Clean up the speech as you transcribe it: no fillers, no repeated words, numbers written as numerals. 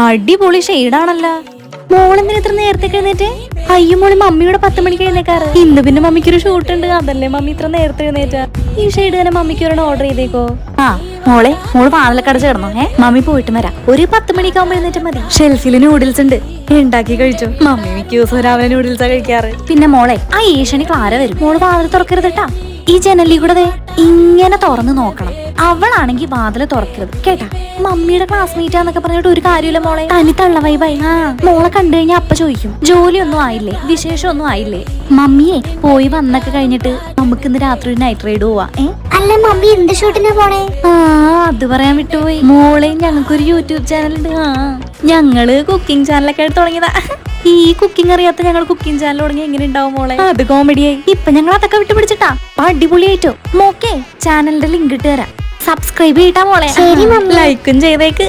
അടിപൊളി ഷെയ്ഡാണല്ലോ. മോളെന്തിനാ ഇത്ര നേരത്തെ എഴുന്നേറ്റ്? അയ്യോ മോള് മമ്മിയുടെ 10 മണിക്ക് എഴുന്നേക്കാറ്. ഇന്ന് പിന്നെ മമ്മിക്കൊരു ഷൂട്ട് ഉണ്ട്, അതല്ലേ മമ്മി ഇത്ര നേരത്തെ എഴുന്നേറ്റ. ഈ ഷെയ്ഡ് തന്നെ മമ്മിക്ക് ഒരെണ്ണം ഓർഡർ ചെയ്തേക്കോ. ആ മോള് വാതിലക്കട ചേർന്നോ? മമ്മി പോയിട്ട് വരാം. ഒരു 10 മണിക്കാവുമ്പോ എഴുന്നേറ്റ് മതി. ഷെൽഫില് നൂഡിൽസ് ഉണ്ട്, ഉണ്ടാക്കി കഴിച്ചു. മമ്മി മിക്ക ദിവസവും രാവിലെ നൂഡിൽസാ കഴിക്കാറ്. പിന്നെ മോളെ ആ ഏഷ്യന് ക്ലാര വരും. മോള് വാതിൽ തുറക്കരുത് കേട്ടാ. ഈ ജനലിൽ കൂടെ ഇങ്ങനെ തുറന്ന് നോക്കണം. അവളാണെങ്കിൽ വാതില് തുറക്കരുത് കേട്ടാ. മമ്മിയുടെ ക്ലാസ്മേറ്റ് ആന്നൊക്കെ പറഞ്ഞിട്ട് ഒരു കാര്യമില്ല മോളെ. തനി തള്ള വൈബായി. ആ മോളെ കണ്ടു കഴിഞ്ഞാൽ അപ്പ ചോദിക്കും ജോലിയൊന്നും ആയില്ലേ, വിശേഷമൊന്നും ആയില്ലേ. മമ്മിയെ പോയി വന്നൊക്കെ കഴിഞ്ഞിട്ട് നമുക്ക് ഇന്ന് രാത്രി ഒരു നൈറ്റ് റൈഡ് പോവാ. അല്ല മമ്മി എന്ത് ഷൂട്ടിനാ പോണേ? ആ അത് പറയാൻ വിട്ടുപോയി മോളെ. ഞങ്ങൾക്കൊരു യൂട്യൂബ് ചാനൽ ഉണ്ട്. ആ ഞങ്ങള് കുക്കിംഗ് ചാനലൊക്കെ ആയിട്ട് തുടങ്ങിയതാ. ഈ കുക്കിംഗ് അറിയാത്ത ഞങ്ങൾ കുക്കിംഗ് ചാനൽ തുടങ്ങി എങ്ങനെ ഉണ്ടാവും മോളെ? അത് കോമഡിയായി. ഇപ്പൊ ഞങ്ങൾ അതൊക്കെ വിട്ടുപിടിച്ചിട്ടാ അടിപൊളിയായിട്ടോ. മോക്കെ ചാനലിന്റെ ലിങ്ക് ഇട്ട് തരാം, സബ്സ്ക്രൈബ് ചെയ്തിട്ടാ മോളെ. ലൈക്കും ചെയ്തേക്ക്.